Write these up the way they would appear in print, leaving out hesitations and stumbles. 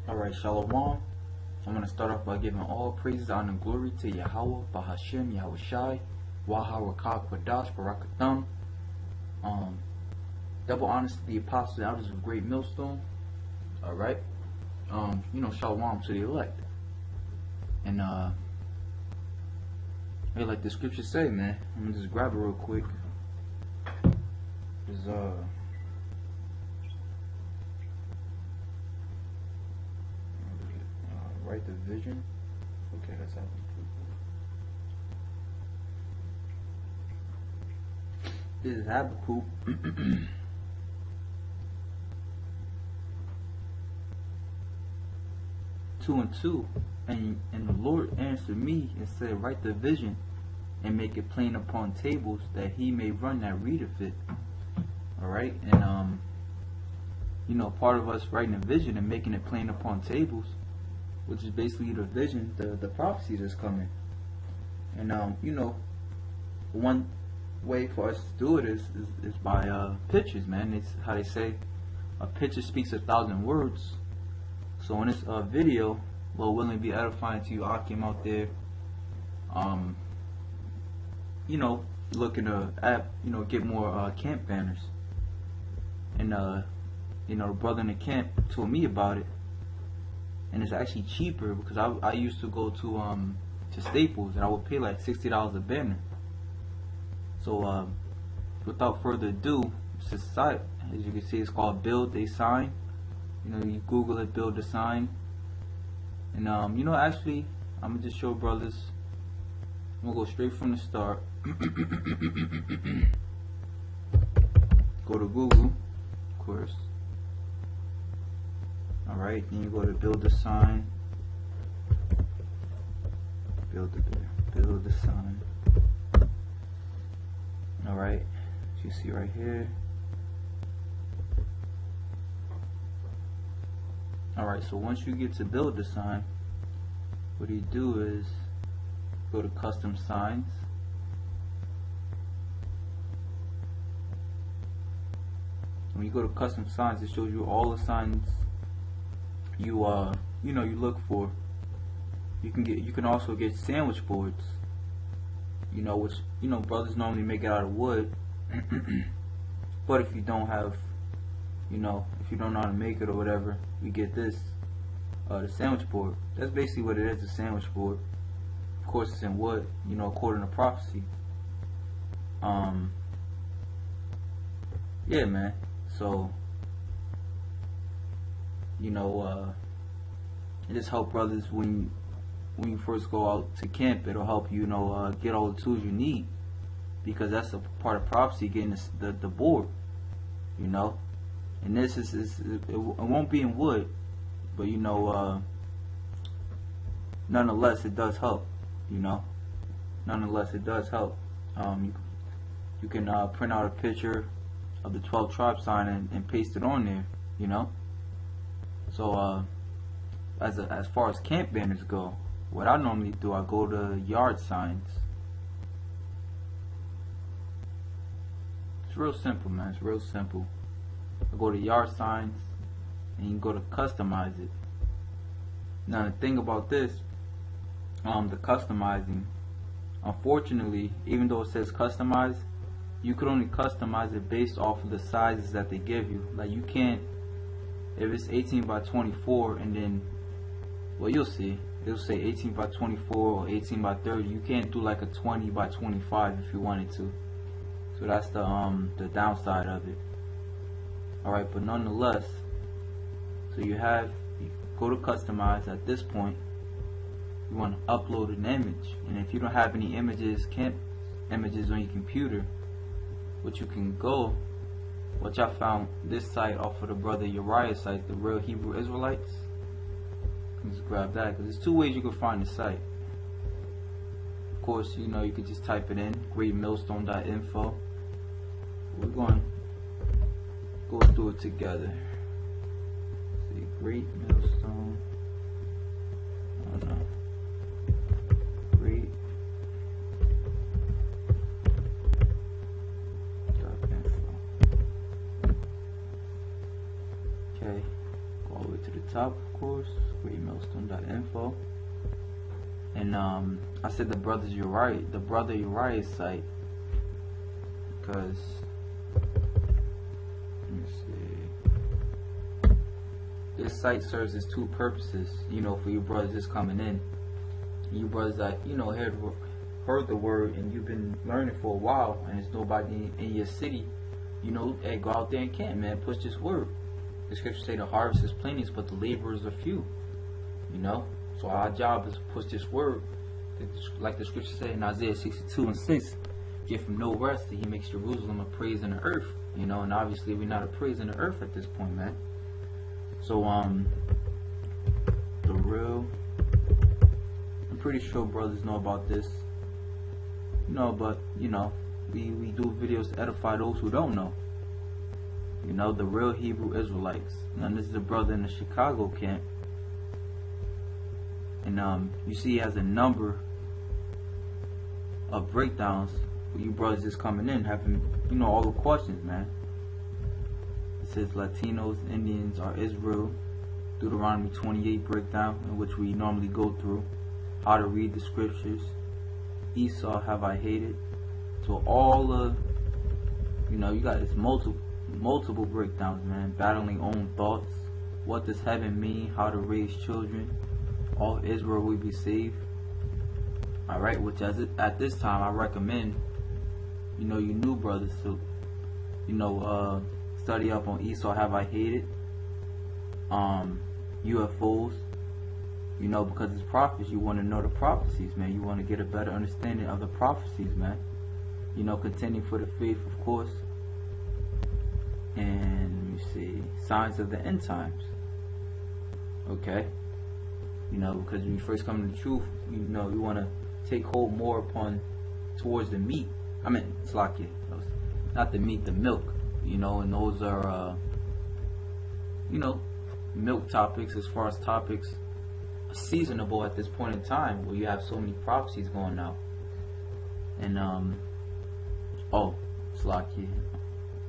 Alright, Shalom. I'm going to start off by giving all praises, honor, and glory to Yahweh, Bahashem, Yahushai, Waharakah, Kwadash, Barakatham. Double honors to the apostles and elders of Great Millstone. Alright. Shalom to the elect. And, like the scriptures say, man, I'm going to just grab it real quick. Right division. Okay, that's happening. This is Habakkuk. 2:2, and the Lord answered me and said, write the vision and make it plain upon tables, that he may run that readeth it. Alright, and part of us writing a vision and making it plain upon tables, which is basically the vision, the prophecy that's coming. And one way for us to do it is by pictures, man. It's how they say, a picture speaks 1,000 words. So in this video, will willingly be edifying to you. I came out there, looking to get more camp banners. And the brother in the camp told me about it. And it's actually cheaper, because I used to go to Staples and I would pay like $60 a banner. So without further ado, it's a site, as you can see, it's called Build a Sign. You Google it, Build a Sign. And actually, I'm gonna just show brothers. I'm gonna go straight from the start. Go to Google, of course. Alright, then you go to Build a Sign. Build a Sign. Alright, as you see right here. Alright, so once you get to Build a Sign, what you do is go to Custom Signs. When you go to Custom Signs, it shows you all the signs you look for. You can also get sandwich boards, which brothers normally make it out of wood. But if you don't have, if you don't know how to make it or whatever, you get this, the sandwich board. That's basically what it is, a sandwich board. Of course it's in wood, according to prophecy. Yeah, man. So it just help brothers when you first go out to camp. It'll help you get all the tools you need, because that's a part of prophecy, getting the board, and this it won't be in wood, but nonetheless it does help. Nonetheless it does help. You can print out a picture of the 12 tribe sign and paste it on there, So as far as camp banners go, what I normally do, I go to yard signs. It's real simple, man. It's real simple. I go to yard signs, and you can go to customize it. Now the thing about this, the customizing, unfortunately, even though it says customize, you could only customize it based off of the sizes that they give you. Like, you can't, if it's 18 by 24 and then, well, you'll see, it'll say 18 by 24 or 18 by 30. You can't do like a 20 by 25 if you wanted to. So that's the downside of it. Alright, but nonetheless, so you go to customize. At this point, you want to upload an image, and if you don't have any camp images on your computer, what you can go, which I found this site off of the brother Uriah's site, the Real Hebrew Israelites. Just grab that, because there's two ways you can find the site. Of course, you could just type it in, greatmillstone.info. We're going to go through it together. See, Great Millstone. I don't know. Great. Okay, go all the way to the top, of course, greatmailstone.info. And I said the brother Uriah's site, because let me see, this site serves as two purposes, you know, for you brothers just coming in, you brothers that, you know, heard the word and you've been learning for a while, and there's nobody in your city, you know, hey, go out there and camp, man, push this word. The scriptures say the harvest is plenteous, but the laborers are few, you know. So our job is to push this word, like the scripture said in Isaiah 62:6, give him no rest till he makes Jerusalem a praise in the earth, you know. And obviously we're not a praise in the earth at this point, man. So the real, I'm pretty sure brothers know about this, you know, but you know, we do videos to edify those who don't know, you know, the real Hebrew Israelites. And this is a brother in the Chicago camp. And you see he has a number of breakdowns for you brothers just coming in, having, you know, all the questions, man. It says Latinos, Indians are Israel, Deuteronomy 28 breakdown, in which we normally go through how to read the scriptures. Esau have I hated. So all the, you know, you got this multiple breakdowns, man. Battling own thoughts. What does heaven mean? How to raise children. All Israel will be saved. Alright, which at this time I recommend, you know, you new brothers to, you know, study up on Esau have I hated, UFOs, you know, because it's prophets. You want to know the prophecies, man. You want to get a better understanding of the prophecies, man. You know, contending for the faith, of course. And you see signs of the end times. Okay. You know, because when you first come to the truth, you know, you want to take hold more towards the meat. I mean, it's like it, not the meat, the milk. You know, and those are, you know, milk topics as far as topics seasonable at this point in time, where you have so many prophecies going out. And oh, it's like it.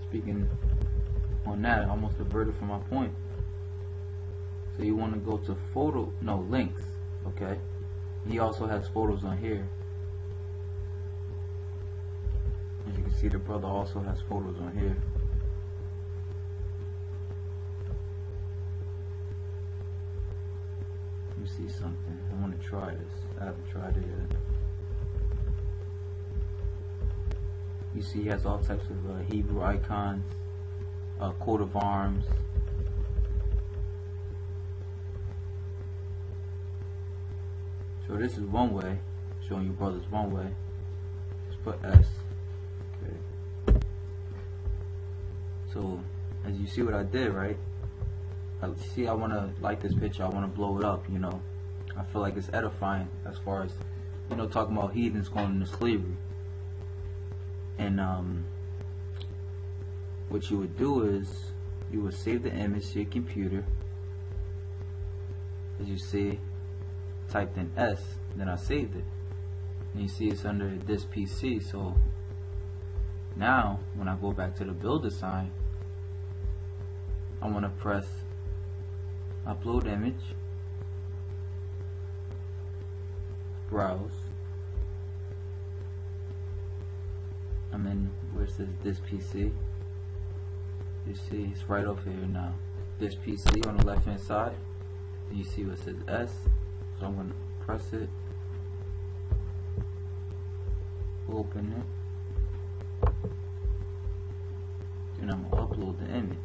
Speaking on that, I almost diverted from my point. So you want to go to links, okay? He also has photos on here. As you can see, the brother also has photos on here. Let me see something. I want to try this. I haven't tried it yet. You see, he has all types of Hebrew icons, coat of arms. So this is one way, showing you brothers one way. Just put S. Okay. So as you see what I did, right? See, I want to like this picture. I want to blow it up. You know, I feel like it's edifying as far as, you know, talking about heathens going into slavery. And what you would do is you would save the image to your computer. As you see, typed in S, then I saved it, and you see it's under this PC. So now when I go back to the builder sign, I want to press upload image, browse. I'm in where it says this PC. You see it's right over here now. This PC on the left hand side, and you see what says S. So I'm going to press it, open it, then I'm going to upload the image.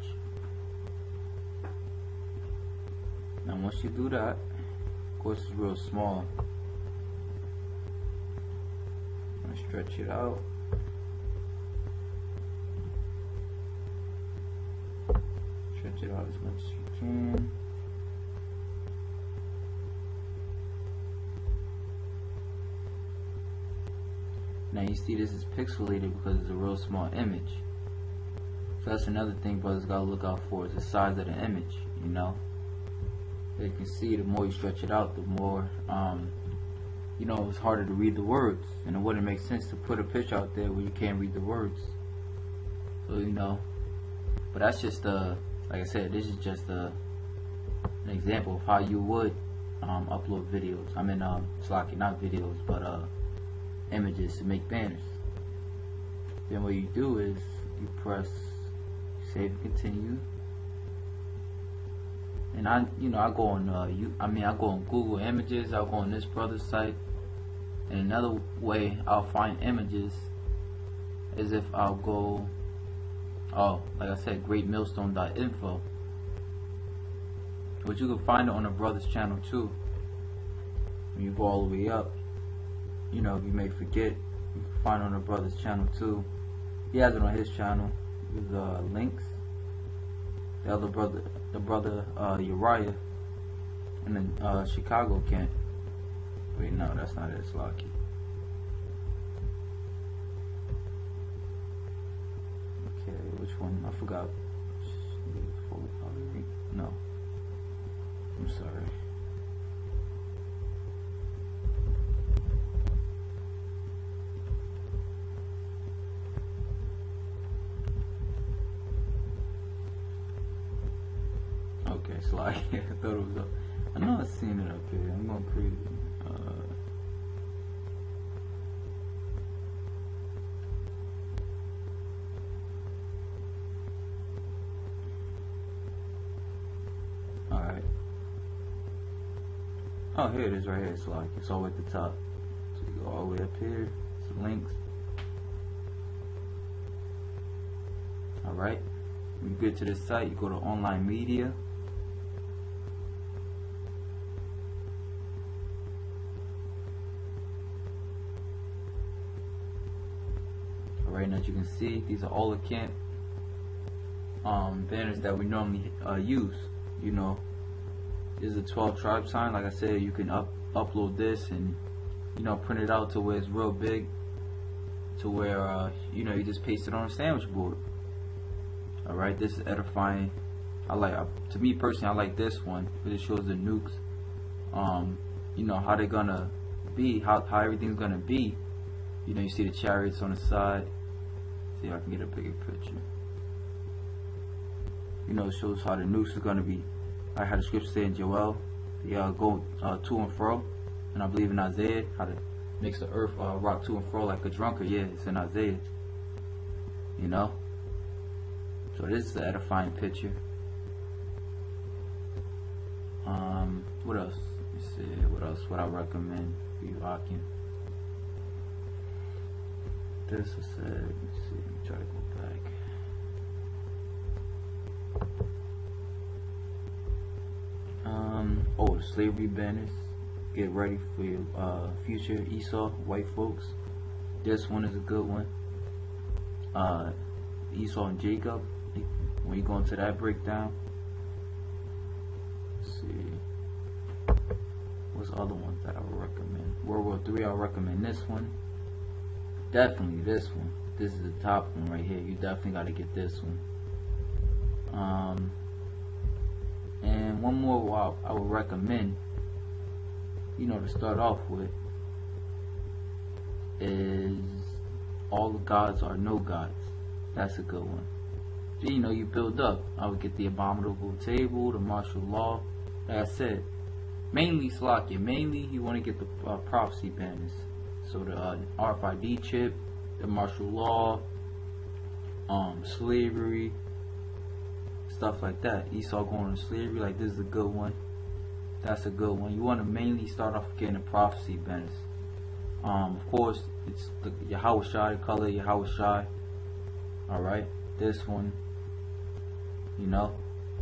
Now once you do that, of course it's real small. I'm going to stretch it out. Stretch it out as much as you can. Now you see this is pixelated because it's a real small image. So that's another thing brothers gotta look out for, is the size of the image, you know. As you can see, the more you stretch it out, the more you know, it's harder to read the words, and it wouldn't make sense to put a picture out there where you can't read the words. So, you know, but that's just like I said, this is just an an example of how you would upload videos. I mean, Slack, not videos, but images to make banners. Then what you do is you press save and continue. And I go on I go on Google Images. I'll go on this brother's site. And another way I'll find images is if I'll go, like I said, greatmillstone.info, but you can find it on the brother's channel too. When you go all the way up, you may forget, you can find it on the brother's channel too. He has it on his channel with links. The other brother, Uriah, and then Chicago Kent. Wait, no, that's not it. It's Lucky. Okay, which one? I forgot. No, I'm sorry. Okay, it's like I thought it was up. I know I've seen it up here. I'm gonna create it. Alright. Oh, here it is right here. It's like it's all the way at the top. So you go all the way up here. Some links. Alright. When you get to this site, you go to online media. Alright, as you can see, these are all the camp banners that we normally use. This is a 12 tribe sign. Like I said, you can upload this and print it out to where it's real big, to where you just paste it on a sandwich board. Alright, this is edifying. To me personally, I like this one because it shows the nukes, how they're gonna be, how everything's gonna be. You see the chariots on the side. See if I can get a bigger picture. It shows how the nukes are gonna be. I had the scripture say in Joel, they go to and fro, and I believe in Isaiah, how to makes the earth rock to and fro like a drunkard. Yeah, it's in Isaiah. So this is an edifying picture. What else? Let me see. What else would I recommend for you rocking? This I said. Let me see. Let me try to go back. The slavery banners. Get ready for your future Esau white folks. This one is a good one. Esau and Jacob. When you go into that breakdown, let's see. What's the other ones that I would recommend? World War III. I'll recommend this one. Definitely this one. This is the top one right here. You definitely got to get this one. And one more I would recommend, to start off with, is All the Gods Are No Gods. That's a good one. So, you build up. I would get the Abominable Table, the Martial Law. Like I said, mainly Slakia. Mainly you want to get the prophecy banners. So the RFID chip, the Martial Law, slavery, stuff like that. Esau going to slavery, like this is a good one. That's a good one. You want to mainly start off getting the prophecy banners. Of course, it's the Yahweh Shai, the color Yahweh Shai. Alright, this one.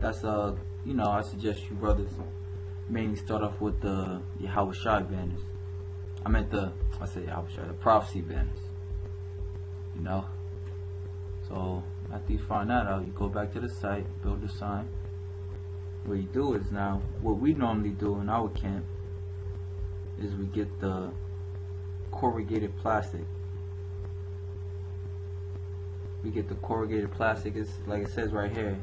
That's I suggest you brothers mainly start off with the Yahweh Shai banners. I said Yahweh Shai, the prophecy banners. So after you find that out, you go back to the site, build the sign. What you do is now, what we normally do in our camp is we get the corrugated plastic. We get the corrugated plastic. It's like it says right here.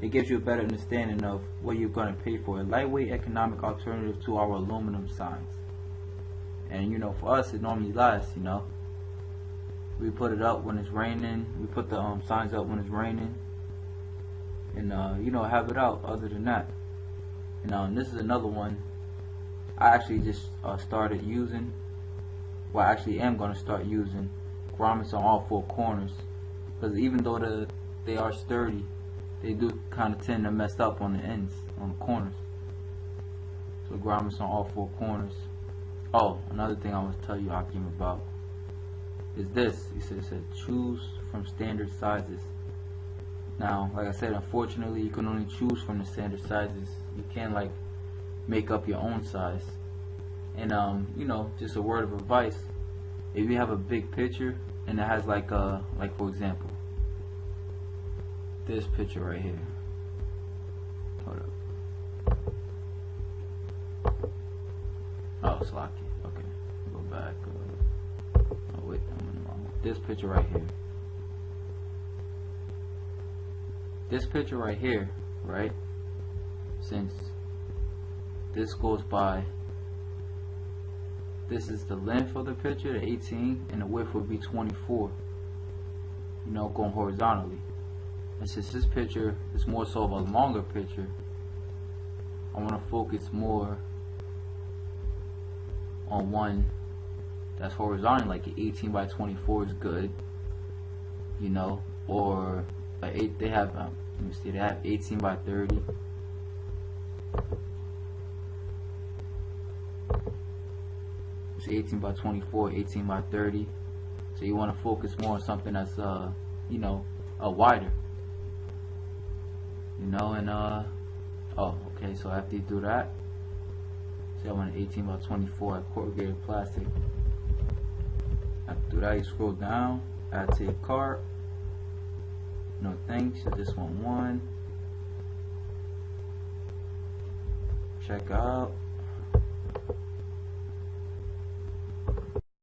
It gives you a better understanding of what you're going to pay for. A lightweight economic alternative to our aluminum signs. And for us, it normally lasts. We put it up when it's raining. We put the signs up when it's raining, and have it out. Other than that, And this is another one I actually just started using. Well, I actually am going to start using grommets on all four corners, because even though they are sturdy, they do kind of tend to mess up on the ends, on the corners. So grommets on all four corners. Oh, another thing I want to tell you, Akim, about is this. It said choose from standard sizes. Now, like I said, unfortunately, you can only choose from the standard sizes. You can't like make up your own size. And you know, just a word of advice: if you have a big picture and it has like for example, this picture right here. Hold up. Oh, it's locked. Okay, go back. Oh wait, I'm in the wrong one. This picture right here. This picture right here, right? Since this goes by, this is the length of the picture, the 18, and the width would be 24. You know, going horizontally. And since this picture is more so of a longer picture, I want to focus more on one that's horizontal, like an 18 by 24 is good, you know, or they have let me see, they have 18 by 30. It's 18 by 24, 18 by 30. So you want to focus more on something that's you know, wider. You know, and oh, okay, so after you do that, say I want an 18 by 24 at corrugated plastic. After that, you scroll down, add to your cart. No thanks, I just want one. Check out.